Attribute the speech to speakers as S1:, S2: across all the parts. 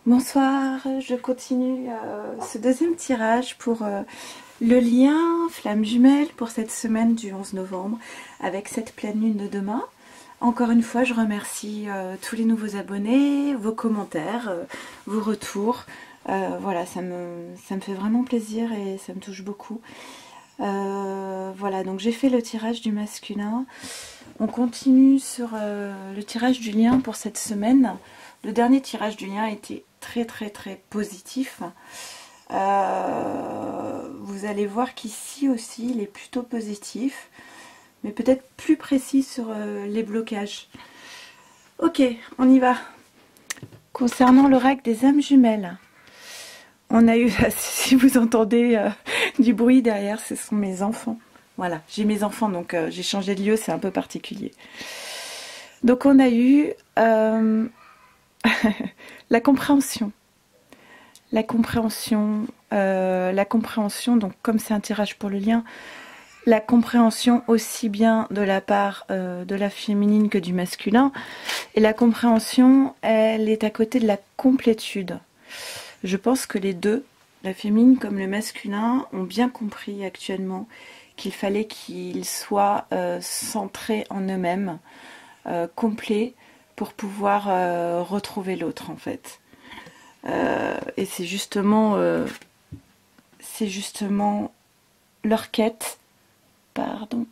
S1: Bonsoir, je continue ce deuxième tirage pour le lien flamme jumelle pour cette semaine du 11 novembre avec cette pleine lune de demain. Encore une fois, je remercie tous les nouveaux abonnés, vos commentaires, vos retours. Voilà, ça me fait vraiment plaisir et ça me touche beaucoup. Voilà, donc j'ai fait le tirage du masculin. On continue sur le tirage du lien pour cette semaine. Le dernier tirage du lien était très positif. Vous allez voir qu'ici aussi il est plutôt positif, mais peut-être plus précis sur les blocages. Ok, on y va. Concernant l'oracle des âmes jumelles, on a eu, si vous entendez du bruit derrière, ce sont mes enfants. Voilà, j'ai mes enfants, donc j'ai changé de lieu, c'est un peu particulier. Donc on a eu la compréhension. La compréhension, donc comme c'est un tirage pour le lien, la compréhension aussi bien de la part de la féminine que du masculin. Et la compréhension, elle est à côté de la complétude. Je pense que les deux, la féminine comme le masculin, ont bien compris actuellement qu'il fallait qu'ils soient centrés en eux-mêmes, complets, pour pouvoir retrouver l'autre en fait. Et c'est justement leur quête, pardon.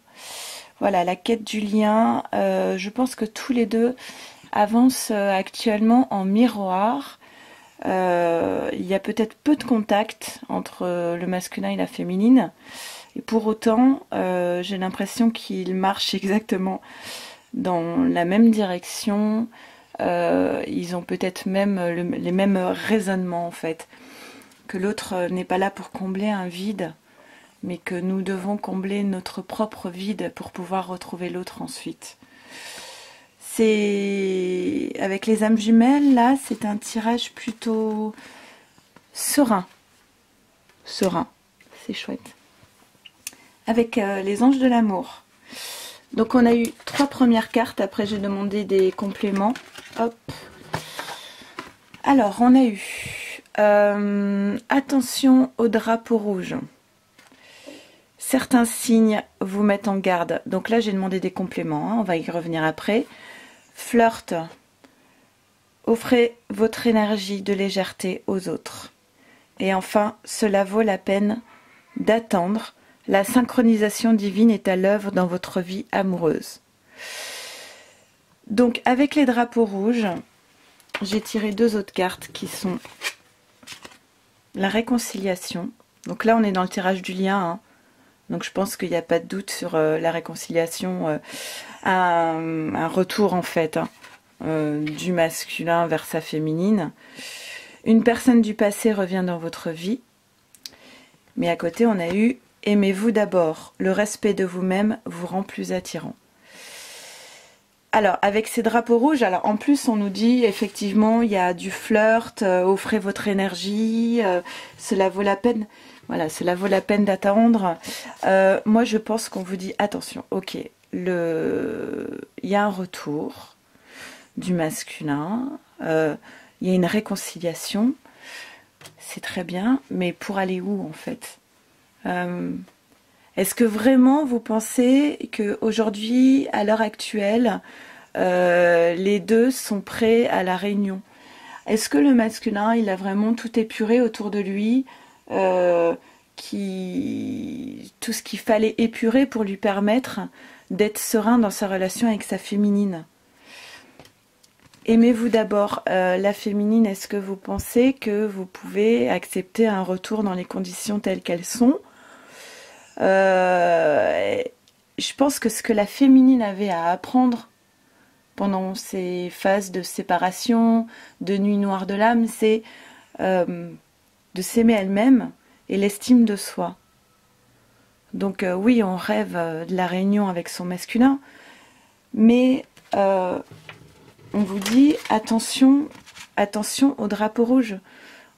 S1: Voilà, la quête du lien. Je pense que tous les deux avancent actuellement en miroir. Il y a peut-être peu de contact entre le masculin et la féminine. Et pour autant, j'ai l'impression qu'ils marchent exactement dans la même direction. Ils ont peut-être même les mêmes raisonnements en fait. Que l'autre n'est pas là pour combler un vide, mais que nous devons combler notre propre vide pour pouvoir retrouver l'autre ensuite. C'est avec les âmes jumelles, là, c'est un tirage plutôt serein. Serein, c'est chouette. Avec les anges de l'amour. Donc on a eu 3 premières cartes, après j'ai demandé des compléments. Hop. Alors on a eu attention au drapeau rouge. Certains signes vous mettent en garde. Donc là j'ai demandé des compléments, hein, on va y revenir après. Flirt. Offrez votre énergie de légèreté aux autres. Et enfin, cela vaut la peine d'attendre. La synchronisation divine est à l'œuvre dans votre vie amoureuse. Donc avec les drapeaux rouges, j'ai tiré 2 autres cartes qui sont la réconciliation. Donc là on est dans le tirage du lien, hein. Donc je pense qu'il n'y a pas de doute sur la réconciliation, un retour en fait, hein, du masculin vers sa féminine. Une personne du passé revient dans votre vie. Mais à côté on a eu aimez-vous d'abord, le respect de vous-même vous rend plus attirant. Alors, avec ces drapeaux rouges, alors en plus on nous dit effectivement il y a du flirt, offrez votre énergie, cela vaut la peine. Voilà, cela vaut la peine d'attendre. Moi je pense qu'on vous dit attention, ok, il y a un retour du masculin, il y a une réconciliation, c'est très bien, mais pour aller où en fait? Est-ce que vraiment vous pensez qu'aujourd'hui, à l'heure actuelle, les deux sont prêts à la réunion? Est-ce que le masculin, il a vraiment tout épuré autour de lui, tout ce qu'il fallait épurer pour lui permettre d'être serein dans sa relation avec sa féminine? Aimez-vous d'abord la féminine. Est-ce que vous pensez que vous pouvez accepter un retour dans les conditions telles qu'elles sont? Je pense que ce que la féminine avait à apprendre pendant ces phases de séparation, de nuit noire de l'âme, c'est de s'aimer elle-même et l'estime de soi. Donc oui, on rêve de la réunion avec son masculin, mais on vous dit attention, attention au drapeau rouge.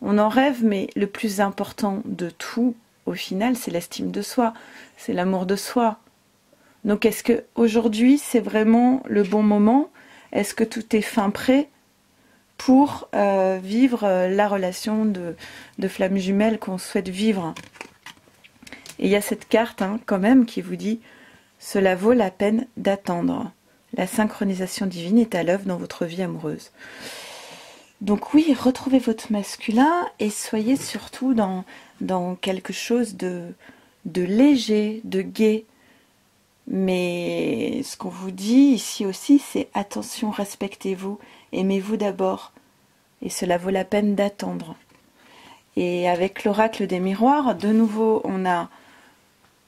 S1: On en rêve, mais le plus important de tout, au final, c'est l'estime de soi, c'est l'amour de soi. Donc est-ce que aujourd'hui c'est vraiment le bon moment? Est-ce que tout est fin prêt pour vivre la relation de flamme jumelle qu'on souhaite vivre. Et il y a cette carte quand même qui vous dit « Cela vaut la peine d'attendre. La synchronisation divine est à l'œuvre dans votre vie amoureuse. » Donc oui, retrouvez votre masculin et soyez surtout dans quelque chose de léger, de gai. Mais ce qu'on vous dit ici aussi, c'est attention, respectez-vous, aimez-vous d'abord. Et cela vaut la peine d'attendre. Et avec l'oracle des miroirs, de nouveau, on a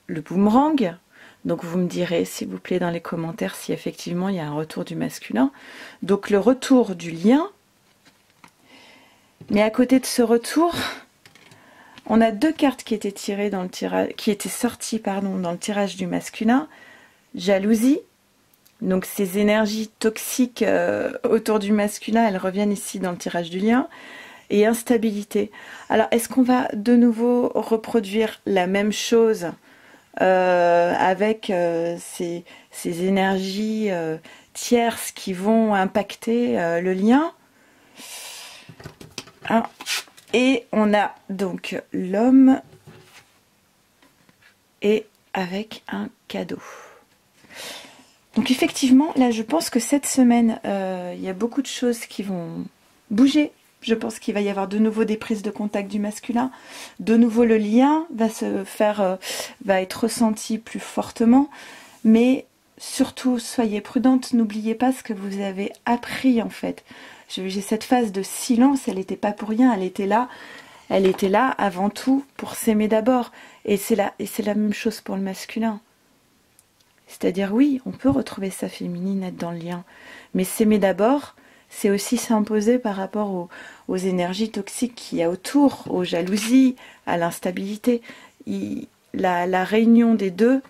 S1: le boomerang. Donc vous me direz, s'il vous plaît, dans les commentaires, si effectivement il y a un retour du masculin. Donc le retour du lien. Mais à côté de ce retour, on a deux cartes qui étaient tirées dans le tirage, qui étaient sorties, pardon, dans le tirage du masculin. Jalousie. Donc ces énergies toxiques autour du masculin, elles reviennent ici dans le tirage du lien. Et instabilité. Alors, est-ce qu'on va de nouveau reproduire la même chose avec ces énergies tierces qui vont impacter le lien? Et on a donc l'homme et avec un cadeau. Donc effectivement, là je pense que cette semaine, il y a beaucoup de choses qui vont bouger. Je pense qu'il va y avoir de nouveau des prises de contact du masculin. De nouveau, le lien va être ressenti plus fortement. Mais surtout, soyez prudente. N'oubliez pas ce que vous avez appris, en fait. J'ai cette phase de silence. Elle n'était pas pour rien. Elle était là. Elle était là avant tout pour s'aimer d'abord. Et c'est la même chose pour le masculin. C'est-à-dire, oui, on peut retrouver sa féminine, être dans le lien. Mais s'aimer d'abord, c'est aussi s'imposer par rapport aux énergies toxiques qu'il y a autour, aux jalousies, à l'instabilité. La réunion des deux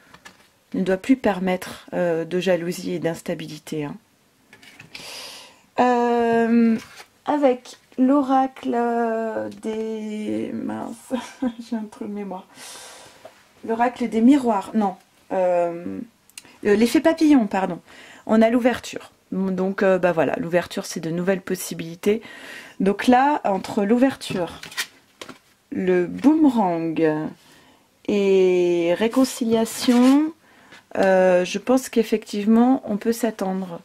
S1: ne doit plus permettre de jalousie et d'instabilité. Avec l'oracle des... Mince, j'ai un trou de mémoire. L'oracle des miroirs, non. L'effet papillon, pardon. On a l'ouverture. Donc voilà, l'ouverture c'est de nouvelles possibilités. Donc là, entre l'ouverture, le boomerang et réconciliation, je pense qu'effectivement on peut s'attendre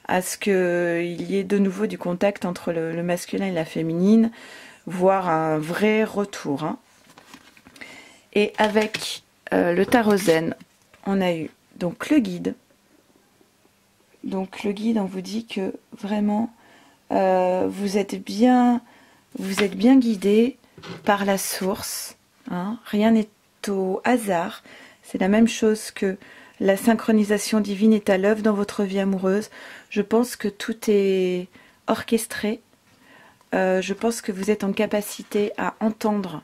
S1: à ce qu'il y ait de nouveau du contact entre le masculin et la féminine, voire un vrai retour. Et avec le tarot zen, on a eu donc le guide. Donc le guide, on vous dit que vraiment, vous êtes bien guidé par la source. Rien n'est au hasard. C'est la même chose que la synchronisation divine est à l'œuvre dans votre vie amoureuse. Je pense que tout est orchestré. Je pense que vous êtes en capacité à entendre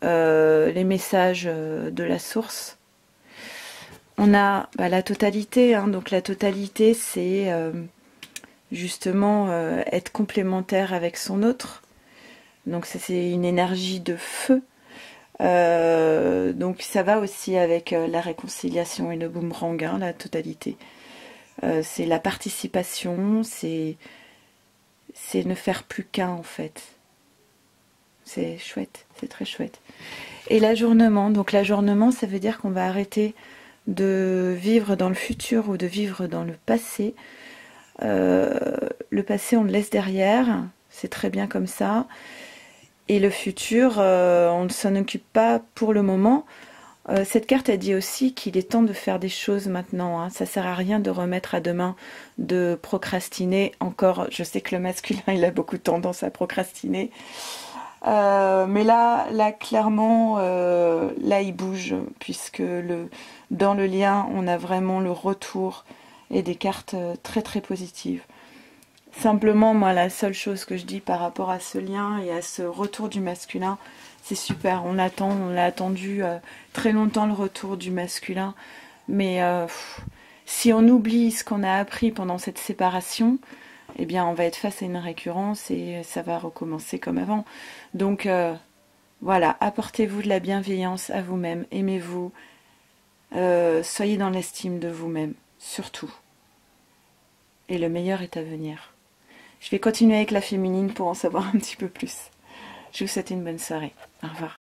S1: les messages de la source. On a la totalité, donc la totalité c'est justement être complémentaire avec son autre. Donc c'est une énergie de feu. Donc ça va aussi avec la réconciliation et le boomerang, la totalité. C'est la participation, c'est ne faire plus qu'un en fait. C'est chouette, c'est très chouette. Et l'ajournement, donc l'ajournement ça veut dire qu'on va arrêter de vivre dans le futur ou de vivre dans le passé. Le passé on le laisse derrière, c'est très bien comme ça. Et le futur, on ne s'en occupe pas pour le moment. Cette carte a dit aussi qu'il est temps de faire des choses maintenant. Ça sert à rien de remettre à demain, de procrastiner encore. Je sais que le masculin, il a beaucoup tendance à procrastiner. Mais là clairement, là il bouge, puisque dans le lien, on a vraiment le retour et des cartes très très positives. Simplement, moi, la seule chose que je dis par rapport à ce lien et à ce retour du masculin, c'est super. On l'a attendu très longtemps, le retour du masculin. Mais si on oublie ce qu'on a appris pendant cette séparation, eh bien, on va être face à une récurrence et ça va recommencer comme avant. Donc, voilà, apportez-vous de la bienveillance à vous-même. Aimez-vous. Soyez dans l'estime de vous-même, surtout. Et le meilleur est à venir. Je vais continuer avec la féminine pour en savoir un petit peu plus. Je vous souhaite une bonne soirée. Au revoir.